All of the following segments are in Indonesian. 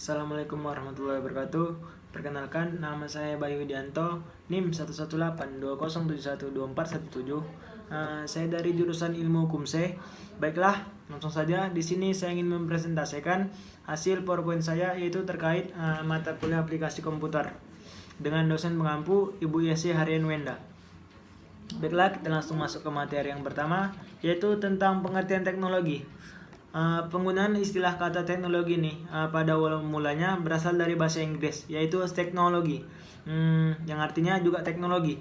Assalamualaikum warahmatullahi wabarakatuh. Perkenalkan, nama saya Bayu Widianto, NIM 11820712417. Saya dari jurusan Ilmu Hukum C. Baiklah, langsung saja. Di sini saya ingin mempresentasikan hasil PowerPoint saya, yaitu terkait mata kuliah aplikasi komputer dengan dosen pengampu Ibu Yesi Harian Wenda. Baiklah, kita langsung masuk ke materi yang pertama, yaitu tentang pengertian teknologi. Penggunaan istilah kata teknologi ini pada awal mulanya berasal dari bahasa Inggris, yaitu teknologi, yang artinya juga teknologi.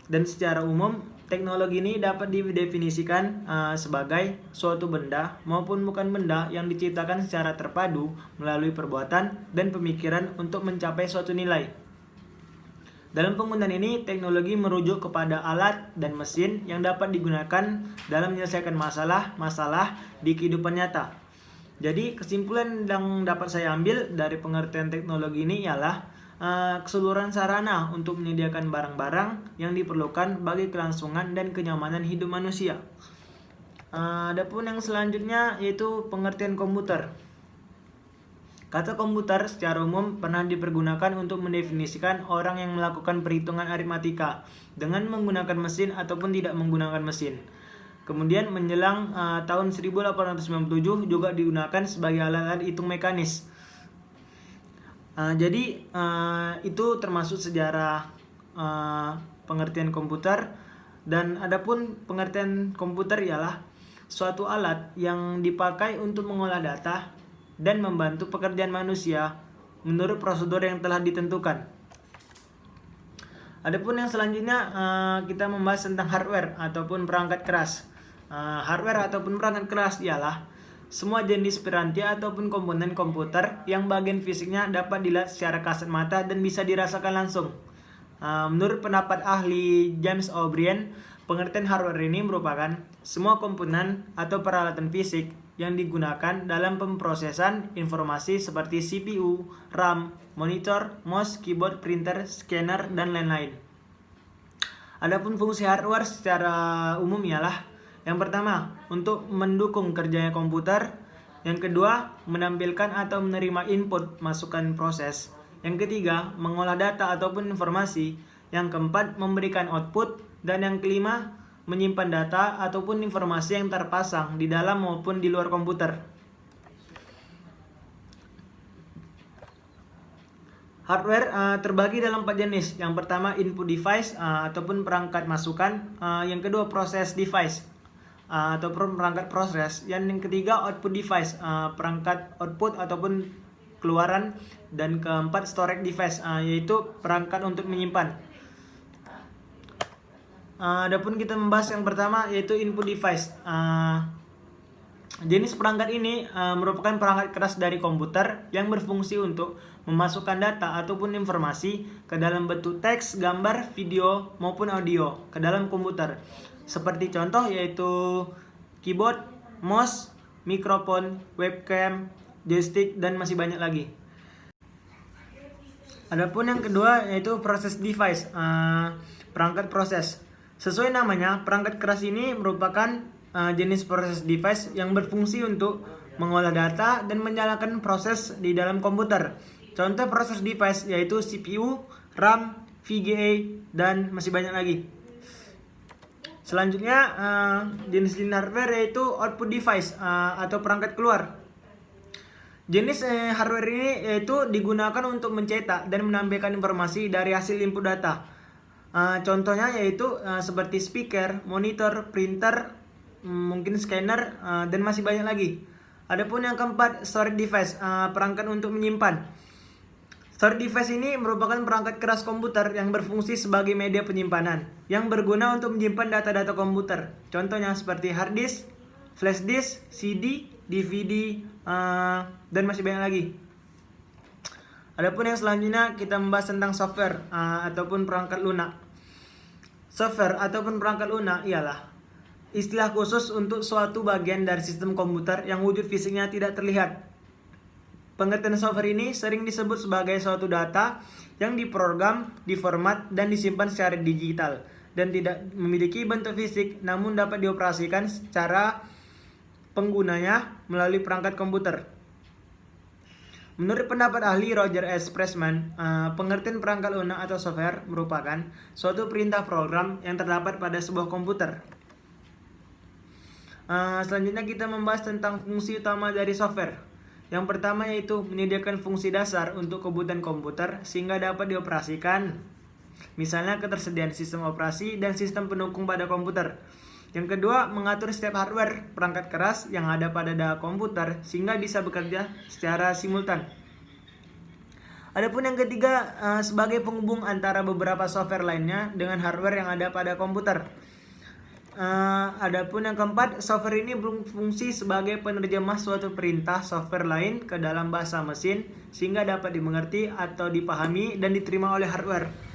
Dan secara umum, teknologi ini dapat didefinisikan sebagai suatu benda maupun bukan benda yang diciptakan secara terpadu melalui perbuatan dan pemikiran untuk mencapai suatu nilai. Dalam penggunaan ini, teknologi merujuk kepada alat dan mesin yang dapat digunakan dalam menyelesaikan masalah di kehidupan nyata. Jadi, kesimpulan yang dapat saya ambil dari pengertian teknologi ini ialah keseluruhan sarana untuk menyediakan barang-barang yang diperlukan bagi kelangsungan dan kenyamanan hidup manusia. Adapun yang selanjutnya yaitu pengertian komputer. Kata komputer secara umum pernah dipergunakan untuk mendefinisikan orang yang melakukan perhitungan aritmatika dengan menggunakan mesin ataupun tidak menggunakan mesin. Kemudian menjelang tahun 1897 juga digunakan sebagai alat-alat hitung mekanis. Jadi itu termasuk sejarah pengertian komputer. Dan adapun pengertian komputer ialah suatu alat yang dipakai untuk mengolah data dan membantu pekerjaan manusia menurut prosedur yang telah ditentukan. Adapun yang selanjutnya kita membahas tentang hardware ataupun perangkat keras. Hardware ataupun perangkat keras ialah semua jenis piranti ataupun komponen komputer yang bagian fisiknya dapat dilihat secara kasat mata dan bisa dirasakan langsung. Menurut pendapat ahli James O'Brien, pengertian hardware ini merupakan semua komponen atau peralatan fisik yang digunakan dalam pemrosesan informasi seperti CPU, RAM, monitor, mouse, keyboard, printer, scanner, dan lain-lain. Adapun fungsi hardware secara umum ialah yang pertama, untuk mendukung kerjanya komputer. Yang kedua, menampilkan atau menerima input masukan proses. Yang ketiga, mengolah data ataupun informasi. Yang keempat, memberikan output. Dan yang kelima, menyimpan data ataupun informasi yang terpasang di dalam maupun di luar komputer. Hardware terbagi dalam 4 jenis. Yang pertama input device ataupun perangkat masukan. Yang kedua process device ataupun perangkat proses. Yang ketiga output device, perangkat output ataupun keluaran. Dan keempat storage device, yaitu perangkat untuk menyimpan. Adapun kita membahas yang pertama yaitu input device. Jenis perangkat ini merupakan perangkat keras dari komputer yang berfungsi untuk memasukkan data ataupun informasi ke dalam bentuk teks, gambar, video maupun audio ke dalam komputer. Seperti contoh yaitu keyboard, mouse, mikrofon, webcam, joystick, dan masih banyak lagi. Adapun yang kedua yaitu process device, perangkat proses. Sesuai namanya, perangkat keras ini merupakan jenis process device yang berfungsi untuk mengolah data dan menyalakan proses di dalam komputer. Contoh process device yaitu CPU, RAM, VGA, dan masih banyak lagi. Selanjutnya, jenis hardware yaitu output device atau perangkat keluar. Jenis hardware ini yaitu digunakan untuk mencetak dan menampilkan informasi dari hasil input data. Contohnya yaitu seperti speaker, monitor, printer, mungkin scanner, dan masih banyak lagi. Adapun yang keempat, storage device, perangkat untuk menyimpan. Storage device ini merupakan perangkat keras komputer yang berfungsi sebagai media penyimpanan yang berguna untuk menyimpan data-data komputer. Contohnya seperti hard disk, flash disk, CD, DVD, dan masih banyak lagi. Adapun yang selanjutnya kita membahas tentang software ataupun perangkat lunak. Software ataupun perangkat lunak ialah istilah khusus untuk suatu bagian dari sistem komputer yang wujud fisiknya tidak terlihat. Pengertian software ini sering disebut sebagai suatu data yang diprogram, diformat, dan disimpan secara digital dan tidak memiliki bentuk fisik namun dapat dioperasikan secara penggunanya melalui perangkat komputer. Menurut pendapat ahli Roger S. Pressman, pengertian perangkat lunak atau software merupakan suatu perintah program yang terdapat pada sebuah komputer. Selanjutnya kita membahas tentang fungsi utama dari software. Yang pertama yaitu menyediakan fungsi dasar untuk kebutuhan komputer sehingga dapat dioperasikan. Misalnya ketersediaan sistem operasi dan sistem pendukung pada komputer. Yang kedua, mengatur setiap hardware perangkat keras yang ada pada komputer sehingga bisa bekerja secara simultan. Adapun yang ketiga, sebagai penghubung antara beberapa software lainnya dengan hardware yang ada pada komputer. Adapun yang keempat, software ini berfungsi sebagai penerjemah suatu perintah software lain ke dalam bahasa mesin sehingga dapat dimengerti atau dipahami dan diterima oleh hardware.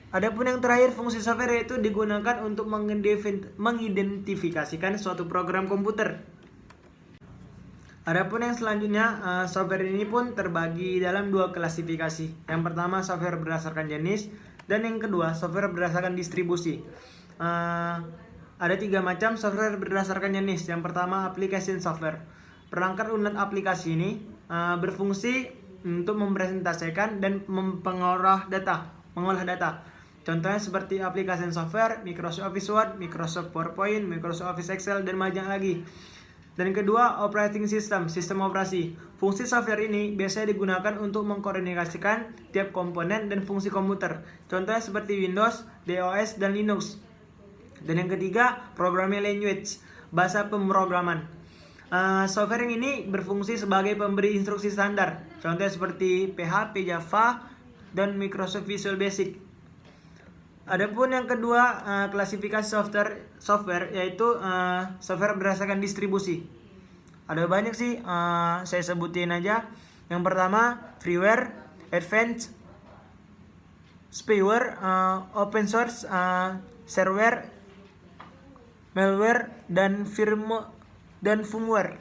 Adapun yang terakhir, fungsi software yaitu digunakan untuk mengidentifikasikan suatu program komputer. Adapun yang selanjutnya, software ini pun terbagi dalam dua klasifikasi. Yang pertama, software berdasarkan jenis, dan yang kedua, software berdasarkan distribusi. Ada 3 macam software berdasarkan jenis. Yang pertama, application software. Perangkat lunak aplikasi ini berfungsi untuk mempresentasikan dan mengolah data. Contohnya seperti application software, Microsoft Office Word, Microsoft PowerPoint, Microsoft Office Excel, dan banyak lagi. Dan kedua, operating system, sistem operasi. Fungsi software ini biasanya digunakan untuk mengkoordinasikan tiap komponen dan fungsi komputer. Contohnya seperti Windows, DOS, dan Linux. Dan yang ketiga, programming language, bahasa pemrograman. Software ini berfungsi sebagai pemberi instruksi standar. Contohnya seperti PHP, Java, dan Microsoft Visual Basic. Adapun yang kedua, klasifikasi software yaitu software berdasarkan distribusi. Ada banyak sih, saya sebutin aja. Yang pertama, freeware, advanced, spyware, open source, shareware, malware, dan firmware.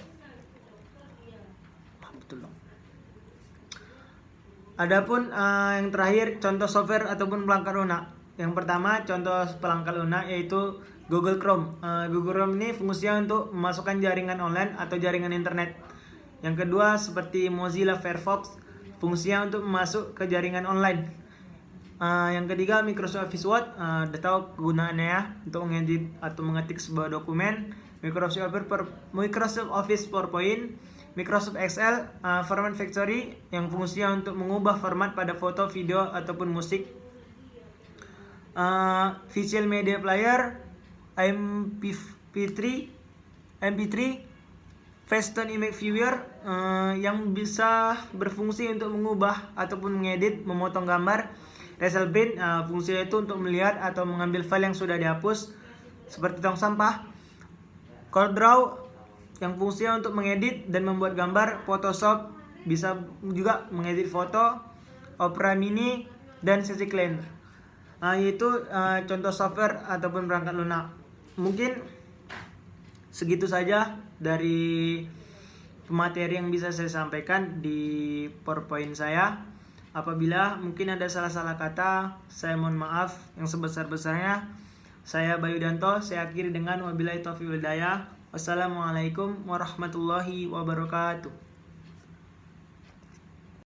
Adapun yang terakhir, contoh software ataupun perangkat lunak. Yang pertama, contoh perangkat lunak yaitu Google Chrome. Google Chrome ini fungsinya untuk memasukkan jaringan online atau jaringan internet. Yang kedua, seperti Mozilla Firefox, fungsinya untuk masuk ke jaringan online. Yang ketiga, Microsoft Office Word, udah tahu kegunaannya ya, untuk mengedit atau mengetik sebuah dokumen. Microsoft Office PowerPoint, Microsoft Excel, Format Factory, yang fungsinya untuk mengubah format pada foto, video, ataupun musik. Visual Media Player, MP3, Facetune Image Viewer, yang bisa berfungsi untuk mengubah ataupun mengedit, memotong gambar. Razor Bin, fungsinya itu untuk melihat atau mengambil file yang sudah dihapus seperti tong sampah. CorelDRAW, yang fungsinya untuk mengedit dan membuat gambar. Photoshop, bisa juga mengedit foto. Opera Mini, dan CC Cleaner. Itu contoh software ataupun perangkat lunak. Mungkin segitu saja dari materi yang bisa saya sampaikan di PowerPoint saya. Apabila mungkin ada salah-salah kata, saya mohon maaf yang sebesar-besarnya. Saya Bayu Danto, saya akhiri dengan wabillahi taufiq wal hidayah. Wassalamualaikum warahmatullahi wabarakatuh.